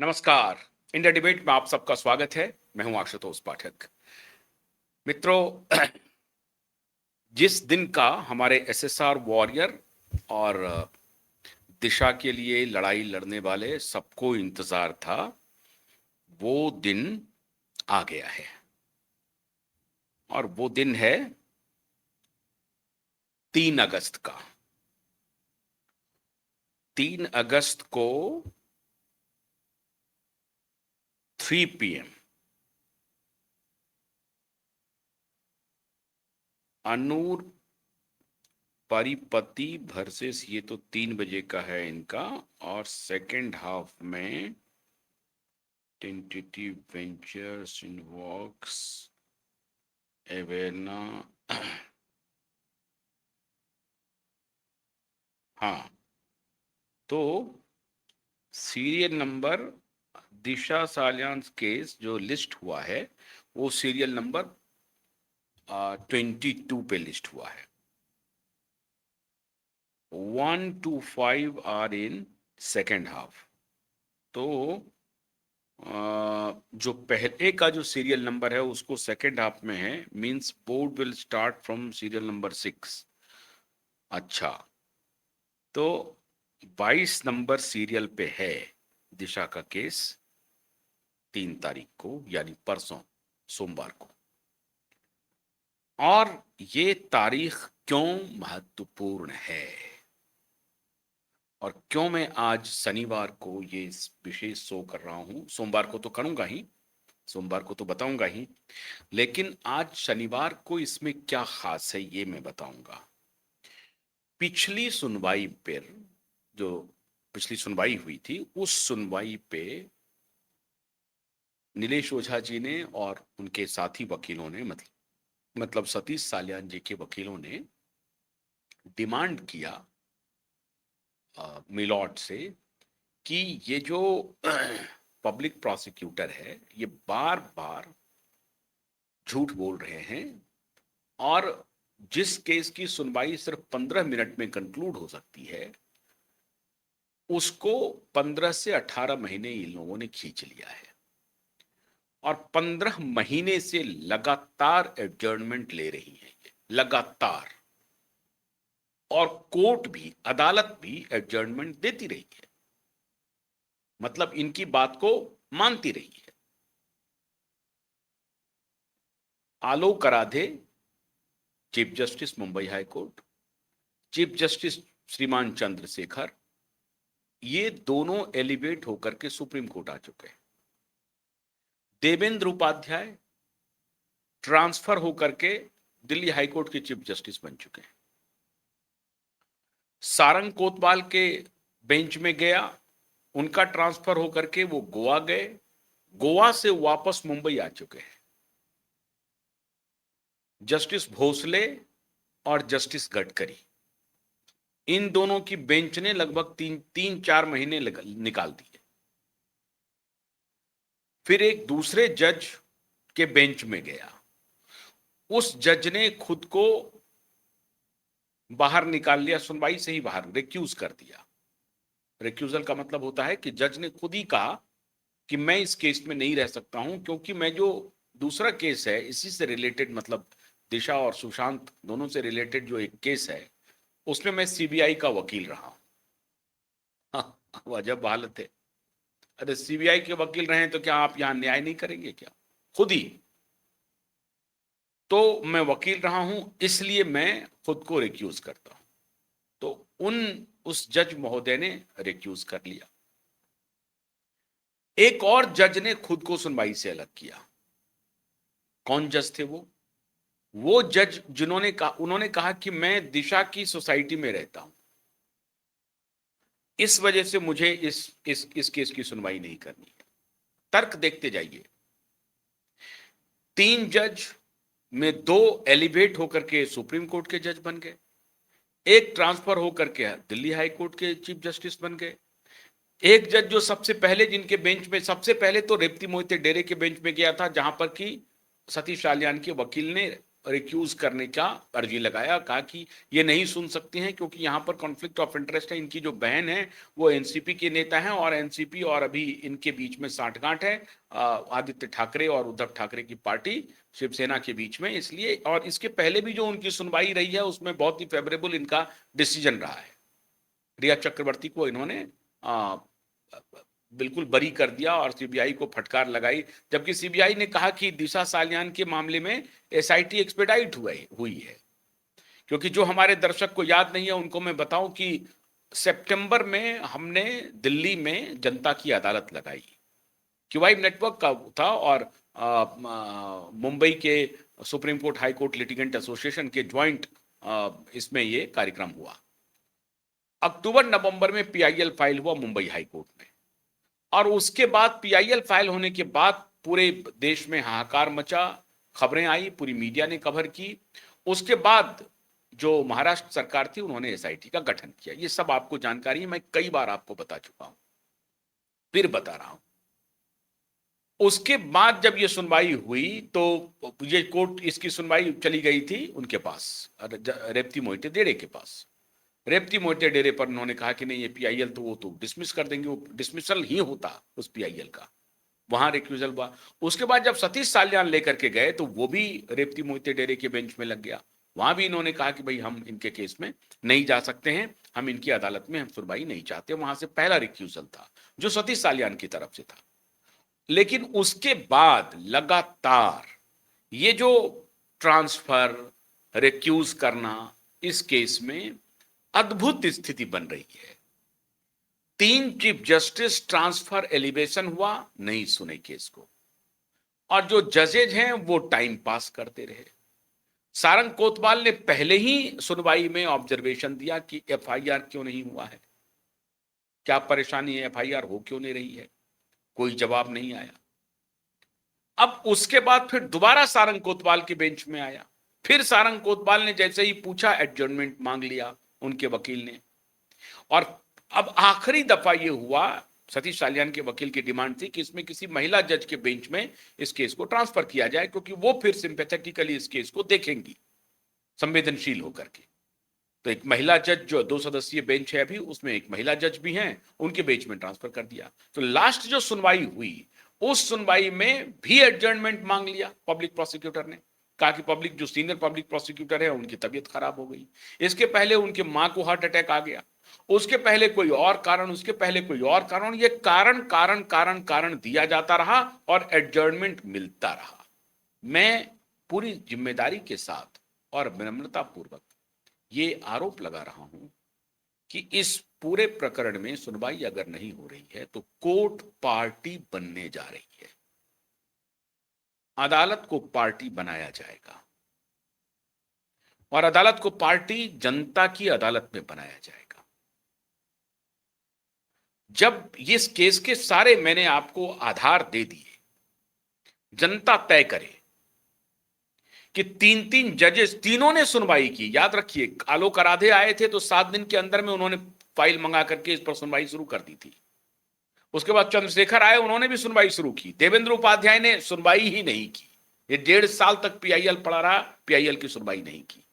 नमस्कार। India debate में आप सबका स्वागत है। मैं हूं आशुतोष पाठक। मित्रों, जिस दिन का हमारे एसएसआर वॉरियर और दिशा के लिए लड़ाई लड़ने वाले सबको इंतजार था, वो दिन आ गया है। और वो दिन है 3 अगस्त का। 3 अगस्त को 3 PM अनूर परिपति वर्सेस, ये तो 3 बजे का है इनका, और सेकेंड हाफ में टेंटेटिव वेंचर्स इन वर्क्स एवेना। हाँ, तो सीरियल नंबर दिशा सालियान्स केस जो लिस्ट हुआ है वो सीरियल नंबर 22 पे लिस्ट हुआ है। 1 to 5 are in second half. तो जो पहले का जो सीरियल नंबर है उसको सेकेंड हाफ में है, means board will start from serial number 6। अच्छा, तो 22 नंबर सीरियल पे है दिशा का केस 3 तारीख को, यानी परसों सोमवार को। और ये तारीख क्यों महत्वपूर्ण है और क्यों मैं आज शनिवार को ये विशेष शो कर रहा हूं। सोमवार को तो करूंगा ही, सोमवार को तो बताऊंगा ही, लेकिन आज शनिवार को इसमें क्या खास है ये मैं बताऊंगा। पिछली सुनवाई पर, जो पिछली सुनवाई हुई थी, उस सुनवाई पे नीलेश ओझा जी ने और उनके साथी वकीलों ने, मतलब सतीश सालियान जी के वकीलों ने डिमांड किया मिलॉर्ड से कि ये जो पब्लिक प्रोसिक्यूटर है ये बार बार झूठ बोल रहे हैं, और जिस केस की सुनवाई सिर्फ 15 मिनट में कंक्लूड हो सकती है उसको 15 से 18 महीने इन लोगों ने खींच लिया है, और 15 महीने से लगातार एडजर्नमेंट ले रही है ये, लगातार। और कोर्ट भी, अदालत भी एडजर्नमेंट देती रही है, मतलब इनकी बात को मानती रही है। Alok Aradhe, chief justice Mumbai high court, chief justice Shriman Chandrashekhar, ये दोनों एलिवेट होकर के सुप्रीम कोर्ट आ चुके हैं। देवेंद्र उपाध्याय ट्रांसफर होकर के दिल्ली हाई कोर्ट के चीफ जस्टिस बन चुके हैं। सारंग कोतवाल के बेंच में गया, उनका ट्रांसफर होकर के वो गोवा गए, गोवा से वापस मुंबई आ चुके हैं। जस्टिस भोसले और जस्टिस गडकरी, इन दोनों की बेंच ने लगभग 3-4 महीने निकाल दिए। फिर एक दूसरे जज के बेंच में गया, उस जज ने खुद को बाहर निकाल लिया, सुनवाई से ही बाहर रिक्यूज कर दिया। रिक्यूजल का मतलब होता है कि जज ने खुद ही कहा कि मैं इस केस में नहीं रह सकता हूं, क्योंकि मैं जो दूसरा केस है इसी से रिलेटेड, मतलब दिशा और सुशांत दोनों से रिलेटेड जो एक केस है उसमें मैं सीबीआई का वकील रहा हूं। हाँ, वजब हालत है। अरे सीबीआई के वकील रहे तो क्या आप यहां न्याय नहीं करेंगे क्या खुद ही? तो मैं वकील रहा हूं इसलिए मैं खुद को रिक्यूज करता हूं। तो उस जज महोदय ने रिक्यूज कर लिया। एक और जज ने खुद को सुनवाई से अलग किया। कौन जज थे वो जज जिन्होंने कहा, उन्होंने कहा कि मैं दिशा की सोसाइटी में रहता हूं, इस वजह से मुझे इस केस की सुनवाई नहीं करनी है। तर्क देखते जाइए। 3 जज में 2 एलिवेट होकर के सुप्रीम कोर्ट के जज बन गए, एक ट्रांसफर होकर के दिल्ली हाई कोर्ट के चीफ जस्टिस बन गए, एक जज जो सबसे पहले जिनके बेंच में, सबसे पहले तो रेवती मोहिते डेरे के बेंच में गया था, जहां पर कि सतीश सालियान के वकील ने रिक्यूज करने का अर्जी लगाया, कहा कि ये नहीं सुन सकती हैं क्योंकि यहाँ पर कॉन्फ्लिक्ट ऑफ इंटरेस्ट है। इनकी जो बहन है वो एनसीपी के नेता हैं और एनसीपी और अभी इनके बीच में साठगांठ है, आदित्य ठाकरे और उद्धव ठाकरे की पार्टी शिवसेना के बीच में, इसलिए। और इसके पहले भी जो उनकी सुनवाई रही है उसमें बहुत ही फेवरेबल इनका डिसीजन रहा है। रिया चक्रवर्ती को इन्होंने बिल्कुल बरी कर दिया और सीबीआई को फटकार लगाई, जबकि सीबीआई ने कहा कि दिशा सालियान के मामले में एसआईटी एक्सपेडाइट हुई है। क्योंकि जो हमारे दर्शक को याद नहीं है उनको मैं बताऊं कि सितंबर में हमने दिल्ली में जनता की अदालत लगाई, क्यूआई नेटवर्क का था और मुंबई के supreme court high court litigant association के ज्वाइंट इसमें ये कार्यक्रम हुआ। अक्टूबर नवंबर में पीआईएल फाइल हुआ मुंबई हाई कोर्ट में, और उसके बाद पीआईएल फाइल होने के बाद पूरे देश में हाहाकार मचा, खबरें आई, पूरी मीडिया ने कवर की। उसके बाद जो महाराष्ट्र सरकार थी उन्होंने एसआईटी का गठन किया। ये सब आपको जानकारी है, मैं कई बार आपको बता चुका हूं, फिर बता रहा हूं। उसके बाद जब ये सुनवाई हुई तो ये कोर्ट, इसकी सुनवाई चली गई थी उनके पास, रेवती मोहिते डेरे के पास। रेवती मोहिते डेरे पर उन्होंने कहा कि नहीं ये पीआईएल तो वो तो डिसमिस कर देंगे, वो डिसमिसल ही होता उस पीआईएल का, वहां रिक्यूजल हुआ। उसके बाद जब सतीश साल्यान लेकर के गए तो वो भी रेवती मोहिते डेरे के बेंच में लग गया। वहां भी इन्होंने कहा कि भाई हम इनके केस में नहीं जा सकते हैं, हम इनकी अदालत में हम सुनवाई नहीं चाहते। वहां से पहला रिक्यूजल था जो सतीश साल्यान की तरफ से था। लेकिन उसके बाद लगातार ये जो ट्रांसफर, रिक्यूज करना, इस केस में अद्भुत स्थिति बन रही है। 3 चीफ जस्टिस ट्रांसफर एलिवेशन हुआ, नहीं सुने केस को, और जो जजेज हैं वो टाइम पास करते रहे। सारंग कोतवाल ने पहले ही सुनवाई में ऑब्जर्वेशन दिया कि एफआईआर क्यों नहीं हुआ है, क्या परेशानी है, एफआईआर हो क्यों नहीं रही है, कोई जवाब नहीं आया। अब उसके बाद फिर दोबारा सारंग कोतवाल के बेंच में आया, फिर सारंग कोतवाल ने जैसे ही पूछा एडजर्नमेंट मांग लिया उनके वकील ने। और अब आखिरी दफा यह हुआ, सतीश साल्यान के वकील की डिमांड थी कि इसमें किसी महिला जज के बेंच में इस केस को ट्रांसफर किया जाए, क्योंकि वो फिर सिंपैथेटिकली इस केस को देखेंगी, संवेदनशील होकर के। तो एक महिला जज, जो 2 सदस्यीय बेंच है अभी, उसमें एक महिला जज भी हैं, उनके बेंच में ट्रांसफर कर दिया। तो लास्ट जो सुनवाई हुई, उस सुनवाई में भी एडजर्नमेंट मांग लिया पब्लिक प्रोसिक्यूटर ने। कहा कि पब्लिक, जो सीनियर पब्लिक प्रोसिक्यूटर है, उनकी तबीयत खराब हो गई, इसके पहले उनके मां को हार्ट अटैक आ गया, उसके पहले कोई और कारण, उसके पहले कोई और कारण, ये कारण कारण कारण कारण दिया जाता रहा और एडजर्नमेंट मिलता रहा। मैं पूरी जिम्मेदारी के साथ और विनम्रता पूर्वक ये आरोप लगा रहा हूं कि इस पूरे प्रकरण में सुनवाई अगर नहीं हो रही है तो कोर्ट पार्टी बनने जा रही है, अदालत को पार्टी बनाया जाएगा और अदालत को पार्टी जनता की अदालत में बनाया जाएगा। जब इस केस के सारे मैंने आपको आधार दे दिए, जनता तय करे कि 3 जजेस, तीनों ने सुनवाई की। याद रखिए, आलोक आराधे आए थे तो 7 दिन के अंदर में उन्होंने फाइल मंगा करके इस पर सुनवाई शुरू कर दी थी। उसके बाद चंद्रशेखर आए, उन्होंने भी सुनवाई शुरू की। देवेंद्र उपाध्याय ने सुनवाई ही नहीं की, ये 1.5 साल तक पीआईएल पड़ा रहा, पीआईएल की सुनवाई नहीं की।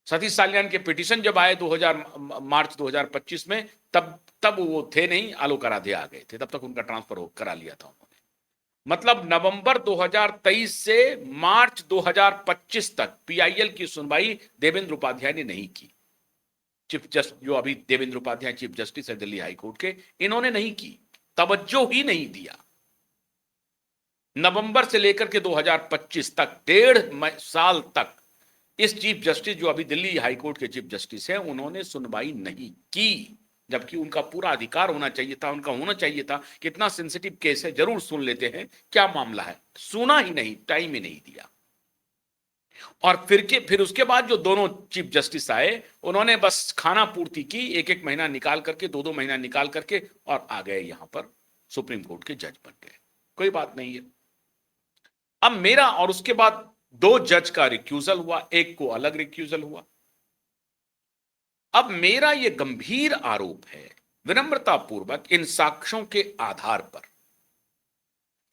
सतीश साल्यान के पिटीशन जब आए मार्च 2025 में, तब वो थे नहीं, आलोक आराधे आ गए थे, तब तक उनका ट्रांसफर करा लिया था उन्होंने। मतलब नवंबर 2023 से मार्च 2025 तक पीआईएल की सुनवाई देवेंद्र उपाध्याय ने नहीं की। चीफ जस्टिस, जो अभी देवेंद्र उपाध्याय चीफ जस्टिस है दिल्ली हाई कोर्ट के, इन्होंने नहीं की, तवज्जो ही नहीं दिया। नवंबर से लेकर के 2025 तक, 1.5 साल तक इस चीफ जस्टिस, जो अभी दिल्ली हाई कोर्ट के चीफ जस्टिस हैं, उन्होंने सुनवाई नहीं की, जबकि उनका पूरा अधिकार होना चाहिए था, उनका होना चाहिए था। कितना सेंसिटिव केस है, जरूर सुन लेते हैं क्या मामला है, सुना ही नहीं, टाइम ही नहीं दिया। और फिर उसके बाद जो दोनों चीफ जस्टिस आए, उन्होंने बस खाना पूर्ति की, 1-1 महीना निकाल करके, 2-2 महीना निकाल करके, और आ गए यहां पर सुप्रीम कोर्ट के जज बन गए। कोई बात नहीं है। अब मेरा, और उसके बाद 2 जज का रिक्यूजल हुआ, एक को अलग रिक्यूजल हुआ। अब मेरा यह गंभीर आरोप है विनम्रता पूर्वक इन साक्ष्यों के आधार पर,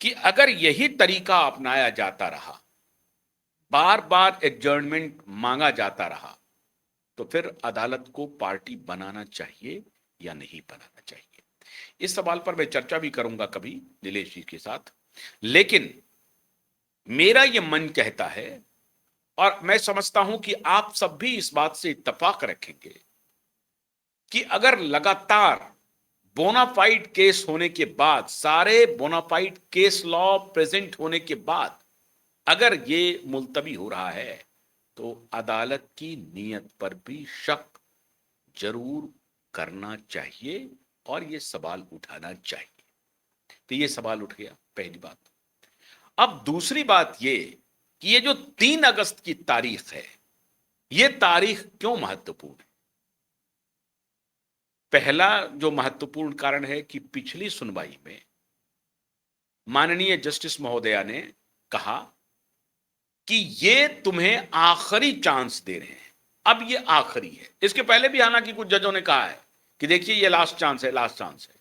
कि अगर यही तरीका अपनाया जाता रहा बार बार एडजर्नमेंट मांगा जाता रहा, तो फिर अदालत को पार्टी बनाना चाहिए या नहीं बनाना चाहिए। इस सवाल पर मैं चर्चा भी करूंगा कभी नीलेश जी के साथ। लेकिन मेरा यह मन कहता है, और मैं समझता हूं कि आप सब भी इस बात से इत्तेफाक रखेंगे, कि अगर लगातार बोनाफाइड केस होने के बाद, सारे बोनाफाइड केस लॉ प्रेजेंट होने के बाद अगर ये मुलतवी हो रहा है, तो अदालत की नीयत पर भी शक जरूर करना चाहिए और ये सवाल उठाना चाहिए। तो ये सवाल उठ गया, पहली बात। अब दूसरी बात ये कि ये जो 3 अगस्त की तारीख है, ये तारीख क्यों महत्वपूर्ण है? पहला जो महत्वपूर्ण कारण है कि पिछली सुनवाई में माननीय जस्टिस महोदया ने कहा कि ये तुम्हें आखिरी चांस दे रहे हैं, अब ये आखिरी है। इसके पहले भी हालांकि कुछ जजों ने कहा है कि देखिए ये लास्ट चांस है, लास्ट चांस है।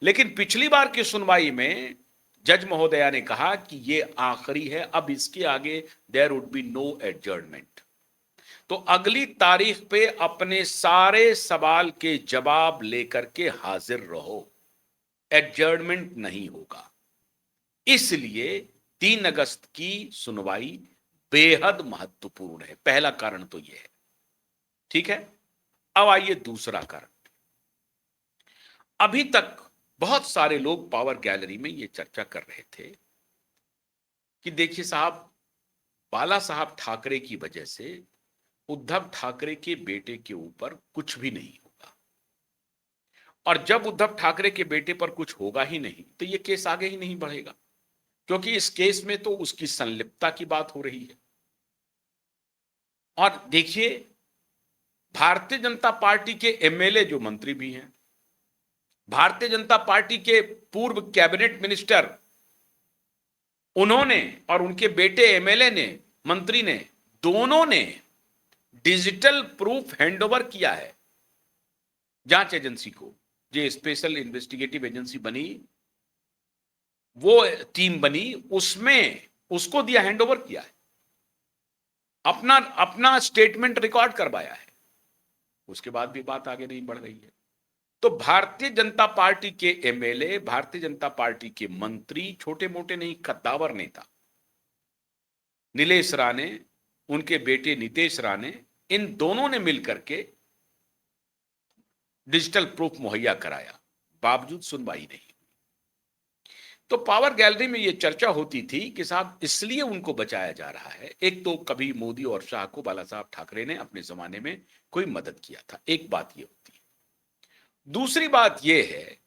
लेकिन पिछली बार की सुनवाई में जज महोदया ने कहा कि ये आखिरी है, अब इसके आगे there would be no adjournment. तो अगली तारीख पे अपने सारे सवाल के जवाब लेकर के हाजिर रहो, एडजर्नमेंट नहीं होगा। इसलिए 3 अगस्त की सुनवाई बेहद महत्वपूर्ण है। पहला कारण तो यह है, ठीक है। अब आइए दूसरा कारण। अभी तक बहुत सारे लोग पावर गैलरी में यह चर्चा कर रहे थे कि देखिए साहब, बाला साहब ठाकरे की वजह से उद्धव ठाकरे के बेटे के ऊपर कुछ भी नहीं होगा, और जब उद्धव ठाकरे के बेटे पर कुछ होगा ही नहीं तो यह केस आगे ही नहीं बढ़ेगा, क्योंकि इस केस में तो उसकी संलिप्तता की बात हो रही है। और देखिए, भारतीय जनता पार्टी के एमएलए जो मंत्री भी हैं, भारतीय जनता पार्टी के पूर्व कैबिनेट मिनिस्टर, उन्होंने और उनके बेटे एमएलए ने, मंत्री ने, दोनों ने डिजिटल प्रूफ हैंडओवर किया है जांच एजेंसी को। जो स्पेशल इन्वेस्टिगेटिव एजेंसी बनी, वो टीम बनी, उसमें उसको दिया, हैंडओवर किया है, अपना अपना स्टेटमेंट रिकॉर्ड करवाया है। उसके बाद भी बात आगे नहीं बढ़ रही है। तो भारतीय जनता पार्टी के एमएलए, भारतीय जनता पार्टी के मंत्री, छोटे मोटे नहीं, कद्दावर नेता नीलेश राणे, उनके बेटे नितेश राणे, इन दोनों ने मिलकर के डिजिटल प्रूफ मुहैया कराया, बावजूद सुनवाई नहीं। तो पावर गैलरी में यह चर्चा होती थी कि साहब इसलिए उनको बचाया जा रहा है। एक तो कभी मोदी और शाह को बाला साहब ठाकरे ने अपने जमाने में कोई मदद किया था, एक बात यह होती है। दूसरी बात यह है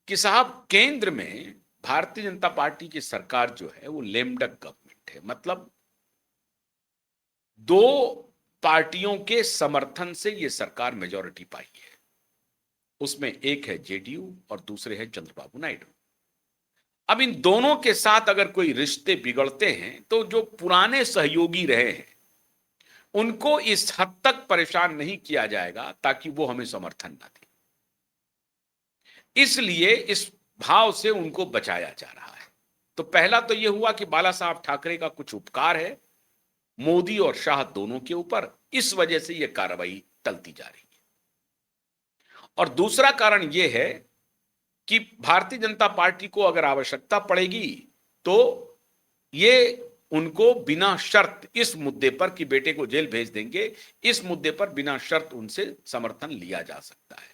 कि साहब केंद्र में भारतीय जनता पार्टी की सरकार जो है वो लेमडक गवर्नमेंट है, मतलब 2 पार्टियों के समर्थन से यह सरकार मेजॉरिटी पाई है। उसमें एक है जेडीयू और दूसरे है चंद्रबाबू नायडू। अब इन दोनों के साथ अगर कोई रिश्ते बिगड़ते हैं तो जो पुराने सहयोगी रहे हैं उनको इस हद तक परेशान नहीं किया जाएगा ताकि वो हमें समर्थन ना दें। इसलिए इस भाव से उनको बचाया जा रहा है। तो पहला तो यह हुआ कि बाला साहब ठाकरे का कुछ उपकार है मोदी और शाह दोनों के ऊपर, इस वजह से यह कार्रवाई टलती जा रही है। और दूसरा कारण यह है कि भारतीय जनता पार्टी को अगर आवश्यकता पड़ेगी तो ये उनको बिना शर्त इस मुद्दे पर कि बेटे को जेल भेज देंगे, इस मुद्दे पर बिना शर्त उनसे समर्थन लिया जा सकता है।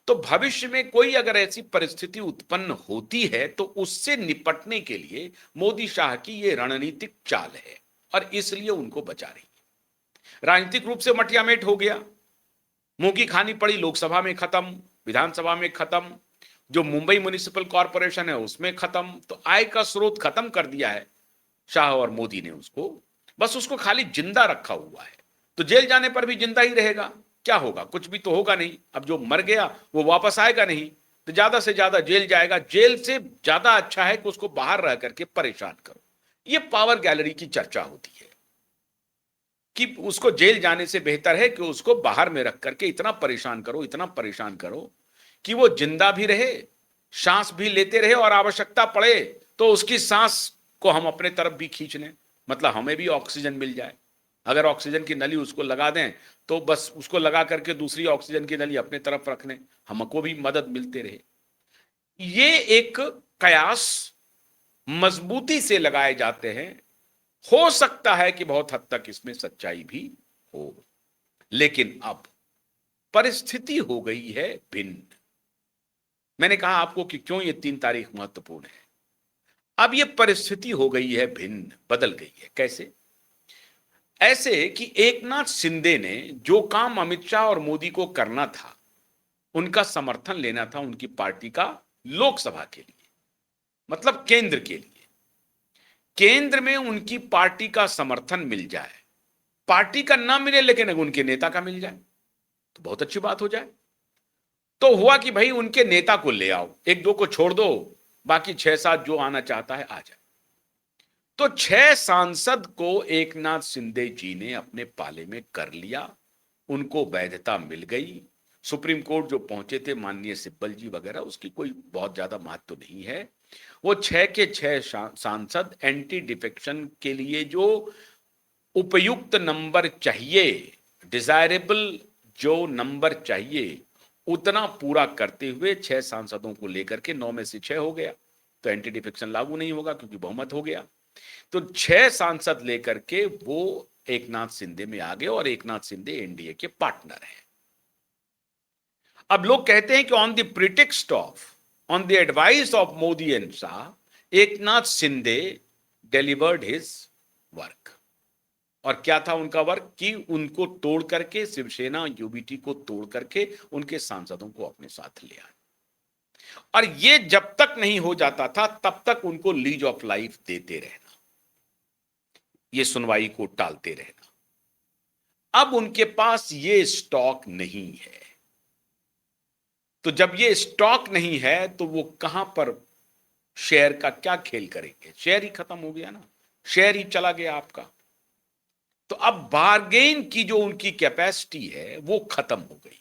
तो भविष्य में कोई अगर ऐसी परिस्थिति उत्पन्न होती है तो उससे निपटने के लिए मोदी शाह की ये रणनीतिक चाल है और इसलिए उनको बचा रही है। राजनीतिक रूप से मटियामेट हो गया, मुंह की खानी पड़ी, लोकसभा में खत्म, विधानसभा में खत्म, जो मुंबई म्युनिसिपल कॉरपोरेशन है उसमें खत्म। तो आय का स्रोत खत्म कर दिया है शाह और मोदी ने उसको, बस उसको खाली जिंदा रखा हुआ है। तो जेल जाने पर भी जिंदा ही रहेगा, क्या होगा? कुछ भी तो होगा नहीं। अब जो मर गया वो वापस आएगा नहीं, तो ज्यादा से ज्यादा जेल जाएगा। जेल से ज्यादा अच्छा है कि उसको बाहर रह करके परेशान करो। ये पावर गैलरी की चर्चा होती है कि उसको जेल जाने से बेहतर है कि उसको बाहर में रख करके इतना परेशान करो, इतना परेशान करो कि वो जिंदा भी रहे, सांस भी लेते रहे, और आवश्यकता पड़े तो उसकी सांस को हम अपने तरफ भी खींच लें, मतलब हमें भी ऑक्सीजन मिल जाए। अगर ऑक्सीजन की नली उसको लगा दें तो बस उसको लगा करके दूसरी ऑक्सीजन की नली अपने तरफ रख लें, हमको भी मदद मिलते रहे। ये एक कयास मजबूती से लगाए जाते हैं। हो सकता है कि बहुत हद तक इसमें सच्चाई भी हो, लेकिन अब परिस्थिति हो गई है भिन्न। मैंने कहा आपको कि क्यों ये 3 तारीख महत्वपूर्ण है। अब ये परिस्थिति हो गई है भिन्न, बदल गई है। कैसे? ऐसे कि एकनाथ शिंदे ने जो काम अमित शाह और मोदी को करना था, उनका समर्थन लेना था उनकी पार्टी का लोकसभा के लिए, मतलब केंद्र के लिए। केंद्र में उनकी पार्टी का समर्थन मिल जाए, पार्टी का ना मिले लेकिन उनके नेता का मिल जाए तो बहुत अच्छी बात हो जाए। तो हुआ कि भाई उनके नेता को ले आओ, 1-2 को छोड़ दो, बाकी 6-7 जो आना चाहता है आ जाए। तो 6 सांसद को एकनाथ शिंदे जी ने अपने पाले में कर लिया, उनको वैधता मिल गई। सुप्रीम कोर्ट जो पहुंचे थे माननीय सिब्बल जी वगैरह, उसकी कोई बहुत ज्यादा महत्व नहीं है। वो 6 के 6 सांसद एंटी डिफेक्शन के लिए जो उपयुक्त नंबर चाहिए, डिजायरेबल जो नंबर चाहिए, उतना पूरा करते हुए 6 सांसदों को लेकर के 9 में से 6 हो गया, तो एंटी डिफेक्शन लागू नहीं होगा क्योंकि बहुमत हो गया। तो 6 सांसद लेकर के वो एकनाथ शिंदे में आ गए और एकनाथ शिंदे एनडीए के पार्टनर हैं। अब लोग कहते हैं कि on the pretext of, on the advice of Modi and Shah, Eknath Shinde delivered his work. और क्या था उनका वर्क? कि उनको तोड़ करके, शिवसेना यूबीटी को तोड़ करके उनके सांसदों को अपने साथ ले आए। और ये जब तक नहीं हो जाता था तब तक उनको लीज ऑफ लाइफ देते रहना, ये सुनवाई को टालते रहना। अब उनके पास ये स्टॉक नहीं है, तो जब ये स्टॉक नहीं है तो वो कहां पर शेयर का क्या खेल करेंगे? शेयर ही खत्म हो गया ना, शेयर ही चला गया आपका। तो अब बार्गेन की जो उनकी कैपेसिटी है वो खत्म हो गई।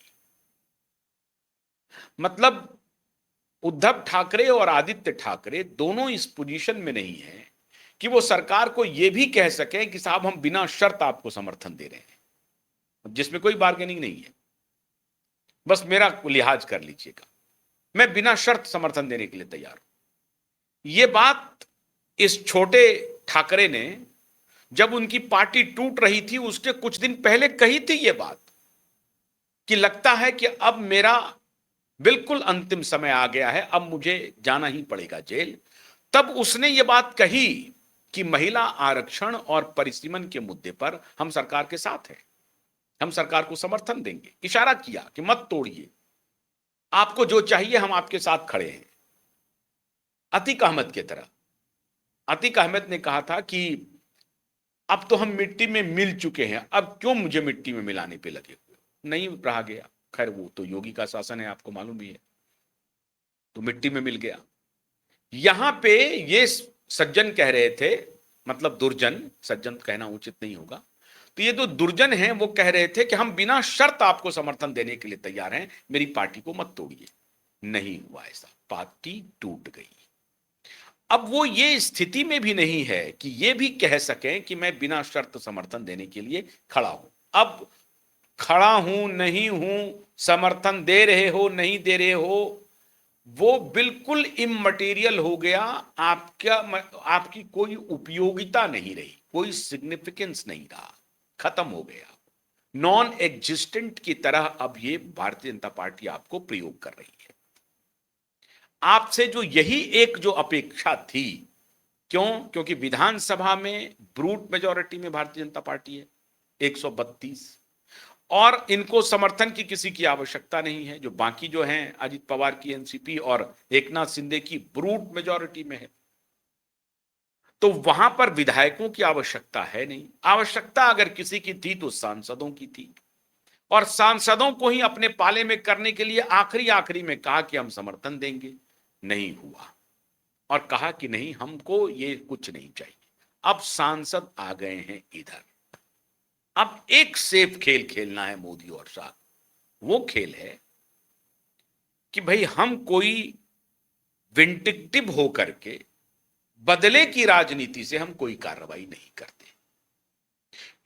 मतलब उद्धव ठाकरे और आदित्य ठाकरे दोनों इस पोजीशन में नहीं है कि वो सरकार को यह भी कह सके कि साहब हम बिना शर्त आपको समर्थन दे रहे हैं, जिसमें कोई बार्गेनिंग नहीं है, बस मेरा लिहाज कर लीजिएगा, मैं बिना शर्त समर्थन देने के लिए तैयार हूं। यह बात इस छोटे ठाकरे ने जब उनकी पार्टी टूट रही थी उसके कुछ दिन पहले कही थी यह बात कि लगता है कि अब मेरा बिल्कुल अंतिम समय आ गया है, अब मुझे जाना ही पड़ेगा जेल। तब उसने यह बात कही कि महिला आरक्षण और परिसीमन के मुद्दे पर हम सरकार के साथ हैं, हम सरकार को समर्थन देंगे। इशारा किया कि मत तोड़िए, आपको जो चाहिए हम आपके साथ खड़े हैं। अतीक अहमद की तरह अतीक अहमद ने कहा था कि अब तो हम मिट्टी में मिल चुके हैं, अब क्यों मुझे मिट्टी में मिलाने पे लगे हुए? नहीं रहा गया। खैर वो तो योगी का शासन है, आपको मालूम भी है, तो मिट्टी में मिल गया। यहां पे ये सज्जन कह रहे थे, मतलब दुर्जन, सज्जन कहना उचित नहीं होगा, तो ये जो दुर्जन हैं वो कह रहे थे कि हम बिना शर्त आपको समर्थन देने के लिए तैयार हैं, मेरी पार्टी को मत तोड़िए। नहीं हुआ ऐसा, पार्टी टूट गई। अब वो ये स्थिति में भी नहीं है कि ये भी कह सकें कि मैं बिना शर्त समर्थन देने के लिए खड़ा हूं। अब खड़ा हूं नहीं हूं, समर्थन दे रहे हो नहीं दे रहे हो, वो बिल्कुल इममटेरियल हो गया। आपकी कोई उपयोगिता नहीं रही, कोई सिग्निफिकेंस नहीं रहा, खत्म हो गया। नॉन एग्जिस्टेंट की तरह अब ये भारतीय जनता पार्टी आपको प्रयोग कर रही है। आपसे जो यही एक जो अपेक्षा थी, क्यों? क्योंकि विधानसभा में ब्रूट मेजॉरिटी में भारतीय जनता पार्टी है 132, और इनको समर्थन की किसी की आवश्यकता नहीं है। जो बाकी जो हैं, अजित पवार की एनसीपी और एकनाथ शिंदे की ब्रूट मेजॉरिटी में है, तो वहां पर विधायकों की आवश्यकता है नहीं। आवश्यकता अगर किसी की थी तो सांसदों की थी, और सांसदों को ही अपने पाले में करने के लिए आखिरी आखिरी में कहा कि हम समर्थन देंगे, नहीं हुआ, और कहा कि नहीं हमको ये कुछ नहीं चाहिए। अब सांसद आ गए हैं इधर, अब एक सेफ खेल खेलना है मोदी और शाह। वो खेल है कि भाई हम कोई विंटिक्टिव होकर के बदले की राजनीति से हम कोई कार्रवाई नहीं करते।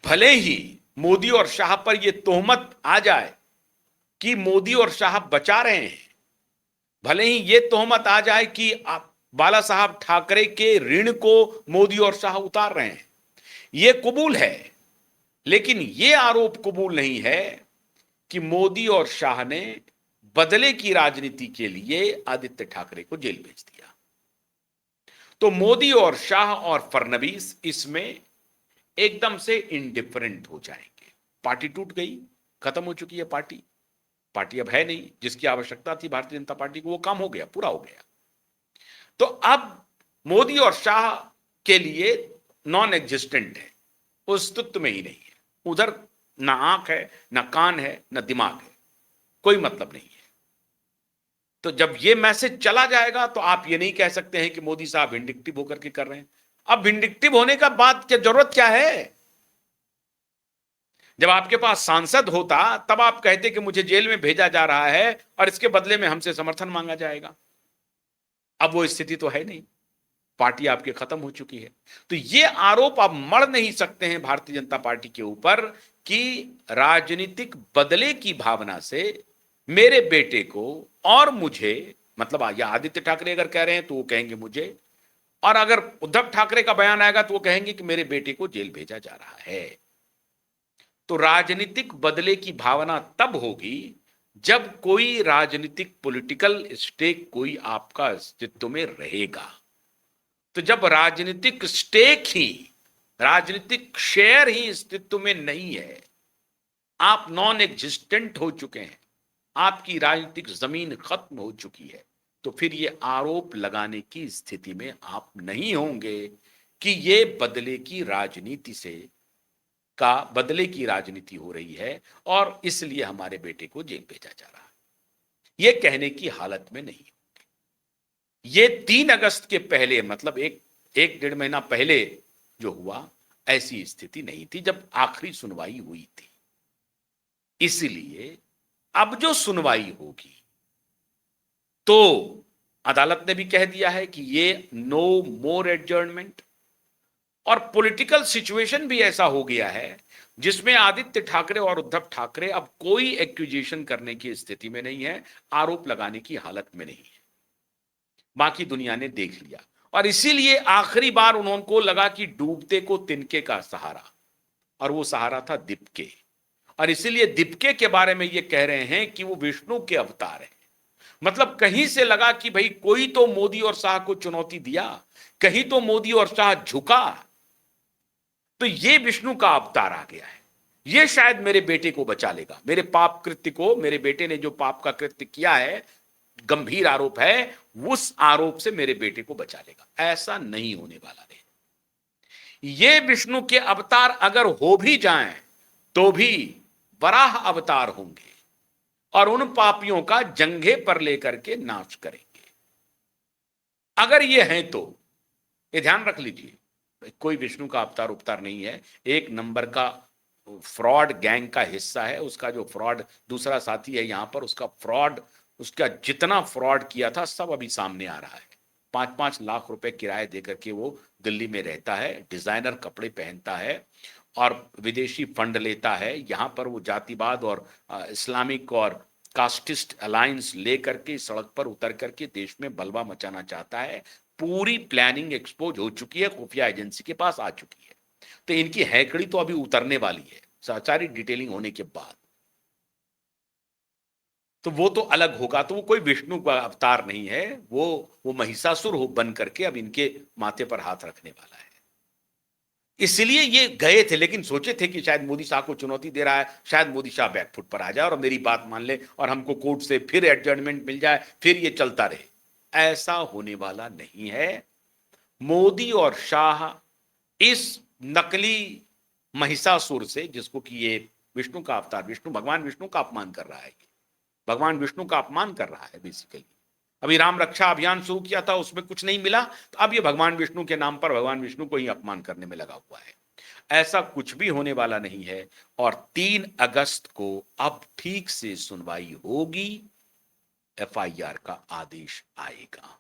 भले ही मोदी और शाह पर यह तोहमत आ जाए कि मोदी और शाह बचा रहे हैं, भले ही यह तोहमत आ जाए कि आप बाला साहब ठाकरे के ऋण को मोदी और शाह उतार रहे हैं, यह कबूल है, लेकिन यह आरोप कबूल नहीं है कि मोदी और शाह ने बदले की राजनीति के लिए आदित्य ठाकरे को जेल भेज दिया। तो मोदी और शाह और फडणवीस इसमें एकदम से इंडिफरेंट हो जाएंगे। पार्टी टूट गई, खत्म हो चुकी है पार्टी, पार्टी अब है नहीं, जिसकी आवश्यकता थी भारतीय जनता पार्टी को वो काम हो गया, पूरा हो गया। तो अब मोदी और शाह के लिए नॉन एग्जिस्टेंट है, अस्तित्व में ही नहीं है। उधर ना आंख है, ना कान है, ना दिमाग है, कोई मतलब नहीं है। तो जब ये मैसेज चला जाएगा तो आप ये नहीं कह सकते हैं कि मोदी साहब विंडिक्टिव होकर के कर रहे हैं। अब विंडिक्टिव होने का बात क्या जरूरत क्या है? जब आपके पास सांसद होता तब आप कहते कि मुझे जेल में भेजा जा रहा है और इसके बदले में हमसे समर्थन मांगा जाएगा। अब वो स्थिति तो है नहीं, पार्टी आपकी खत्म हो चुकी है। तो ये आरोप आप मढ़ नहीं सकते हैं भारतीय जनता पार्टी के ऊपर कि राजनीतिक बदले की भावना से मेरे बेटे को और मुझे, मतलब या आदित्य ठाकरे अगर कह रहे हैं तो वो कहेंगे मुझे, और अगर उद्धव ठाकरे का बयान आएगा तो वो कहेंगे कि मेरे बेटे को जेल भेजा जा रहा है। तो राजनीतिक बदले की भावना तब होगी जब कोई राजनीतिक पॉलिटिकल स्टेक कोई आपका अस्तित्व में रहेगा। तो जब राजनीतिक स्टेक ही, राजनीतिक शेयर ही अस्तित्व में नहीं है, आप नॉन एग्जिस्टेंट हो चुके हैं, आपकी राजनीतिक जमीन खत्म हो चुकी है, तो फिर ये आरोप लगाने की स्थिति में आप नहीं होंगे कि ये बदले की राजनीति से बदले की राजनीति हो रही है और इसलिए हमारे बेटे को जेल भेजा जा रहा है, ये कहने की हालत में नहीं। ये 3 अगस्त के पहले, मतलब एक डेढ़ महीना पहले जो हुआ, ऐसी स्थिति नहीं थी जब आखिरी सुनवाई हुई थी। इसलिए अब जो सुनवाई होगी तो अदालत ने भी कह दिया है कि ये नो मोर एडजर्नमेंट, और पॉलिटिकल सिचुएशन भी ऐसा हो गया है जिसमें आदित्य ठाकरे और उद्धव ठाकरे अब कोई एक्यूजेशन करने की स्थिति में नहीं है, आरोप लगाने की हालत में नहीं है। बाकी दुनिया ने देख लिया और इसीलिए आखिरी बार उनको लगा कि डूबते को तिनके का सहारा, और वो सहारा था दीपके। और इसीलिए दीपके के बारे में ये कह रहे हैं कि वो विष्णु के अवतार है। मतलब कहीं से लगा कि भाई कोई तो मोदी और शाह को चुनौती दिया, कहीं तो मोदी और शाह झुका, तो ये विष्णु का अवतार आ गया है, ये शायद मेरे बेटे को बचा लेगा, मेरे पाप कृत्य को, मेरे बेटे ने जो पाप का कृत्य किया है, गंभीर आरोप है, उस आरोप से मेरे बेटे को बचा लेगा। ऐसा नहीं होने वाला है। ये विष्णु के अवतार अगर हो भी जाएं तो भी वराह अवतार होंगे और उन पापियों का जंघे पर लेकर के नाश करेंगे। अगर ये हैं तो ये ध्यान रख लीजिए, कोई विष्णु का अवतार उपतार नहीं है, एक नंबर का फ्रॉड गैंग का हिस्सा है। उसका जो फ्रॉड दूसरा साथी है यहां पर, उसका फ्रॉड, उसका जितना फ्रॉड किया था सब अभी सामने आ रहा है। 5-5 लाख रुपए किराए देकर के वो दिल्ली में रहता है, डिजाइनर कपड़े पहनता है और विदेशी फंड लेता है। यहां पर वो जातिवाद और इस्लामिक और कास्टिस्ट अलायंस लेकर के सड़क पर उतर करके देश में बलवा मचाना चाहता है। पूरी प्लानिंग एक्सपोज हो चुकी है, खुफिया एजेंसी के पास आ चुकी है। तो इनकी हैकड़ी तो अभी उतरने वाली है सारी डिटेलिंग होने के बाद, तो वो तो अलग होगा। तो वो कोई विष्णु का अवतार नहीं है, वो महिषासुर हो बन करके अब इनके माथे पर हाथ रखने वाला है। इसलिए ये गए थे, लेकिन सोचे थे कि शायद मोदी शाह को चुनौती दे रहा है, शायद मोदी शाह बैकफुट पर आ जाए और मेरी बात मान ले और हमको कोर्ट से फिर एडजर्नमेंट मिल जाए, फिर ये चलता रहे। ऐसा होने वाला नहीं है। मोदी और शाह इस नकली महिषासुर से, जिसको कि ये विष्णु का अवतार, विष्णु भगवान विष्णु का अपमान कर रहा है, भगवान विष्णु का अपमान कर रहा है बेसिकली। अभी राम रक्षा अभियान शुरू किया था, उसमें कुछ नहीं मिला, तो अब ये भगवान विष्णु के नाम पर भगवान विष्णु को ही अपमान करने में लगा हुआ है। ऐसा कुछ भी होने वाला नहीं है। और 3 अगस्त को अब ठीक से सुनवाई होगी, एफआईआर का आदेश आएगा।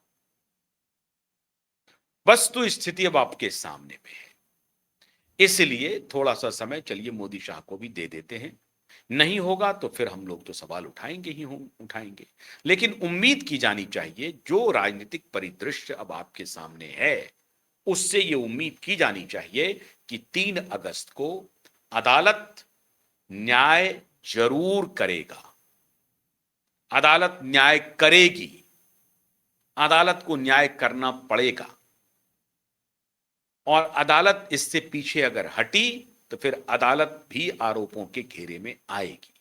वस्तु स्थिति अब आपके सामने में है। इसलिए थोड़ा सा समय चलिए मोदी शाह को भी दे देते हैं। नहीं होगा तो फिर हम लोग तो सवाल उठाएंगे ही उठाएंगे। लेकिन उम्मीद की जानी चाहिए, जो राजनीतिक परिदृश्य अब आपके सामने है उससे ये उम्मीद की जानी चाहिए कि 3 अगस्त को अदालत न्याय जरूर करेगा, अदालत न्याय करेगी, अदालत को न्याय करना पड़ेगा। और अदालत इससे पीछे अगर हटी तो फिर अदालत भी आरोपों के घेरे में आएगी।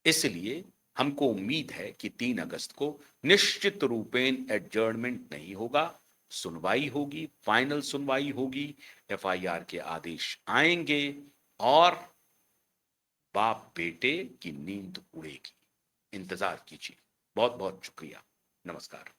इसलिए हमको उम्मीद है कि 3 अगस्त को निश्चित रूपेण एडजर्नमेंट नहीं होगा, सुनवाई होगी, फाइनल सुनवाई होगी, एफआईआर के आदेश आएंगे और बाप बेटे की नींद उड़ेगी। इंतजार कीजिए। बहुत बहुत शुक्रिया। नमस्कार।